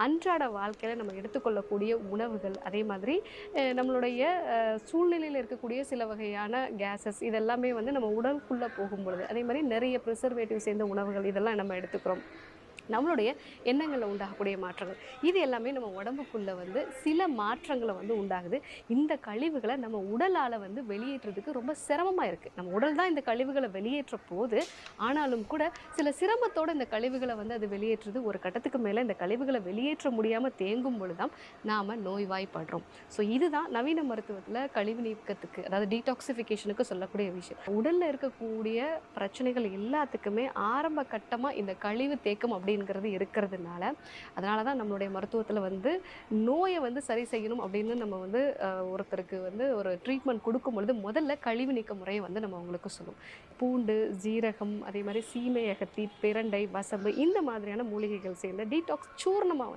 அன்றாட வாழ்க்கையில் நம்ம எடுத்துக்கொள்ளக்கூடிய உணவுகள், அதே மாதிரி நம்மளுடைய சூழ்நிலையில் இருக்கக்கூடிய சில வகையான கேஸஸ் இதெல்லாமே வந்து நம்ம உடலுக்குள்ளே போகும்பொழுது, அதே மாதிரி நிறைய ப்ரிசர்வேட்டிவ் சேர்ந்த உணவுகள் இதெல்லாம் நம்ம எடுத்துக்கிறோம். நம்மளுடைய எண்ணங்கள்ல உண்டாகக்கூடிய மாற்றங்கள். இது எல்லாமே நம்ம உடம்புக்குள்ள வந்து சில மாற்றங்கள வந்து உண்டாகுது. இந்த கழிவுகள நம்ம உடலால வந்து வெளியேற்றதுக்கு ரொம்ப சிரமமா இருக்கு. நம்ம உடல் தான் இந்த கழிவுகள வெளியேற்ற போது, ஆனாலும் கூட சில சிரமத்தோட இந்த கழிவுகள வந்து அது வெளியேற்றுது. ஒரு கட்டத்துக்கு மேல இந்த கழிவுகள வெளியேற்ற முடியாம தேங்கும் பொழுது தான் நாம நோய்வாய்ப்படுறோம். இதுதான் நவீன மருத்துவத்துல கழிவு நீக்கத்துக்கு, அதாவது டீடாக்சிஃபிகேஷனுக்கு சொல்லக்கூடிய விஷயம். உடல்ல இருக்கக்கூடிய பிரச்சனைகள் எல்லாத்துக்குமே ஆரம்ப கட்டமா இந்த கழிவு தேக்கம் அப்படிங்கிறது இருக்கிறதுனால, அதனால தான் நம்மளுடைய மருத்துவத்துல வந்து நோய வந்து சரி செய்யணும் அப்படின்னு நம்ம வந்து ஒருத்தருக்கு வந்து ஒரு ட்ரீட்மெண்ட் குடுக்கும்பொழுது, முதல்ல கழிவு நீக்க முறைய வந்து நம்ம அவங்களுக்கு சொல்லுவோம். பூண்டு, ஜீரகம், அதே மாரி சீமை அகத்தி, பிரண்டை, வசம்பு இந்த மாதிரியான மூலிகைகள் சேர்ந்த டீடாக்ஸ் சூர்ணமா வந்து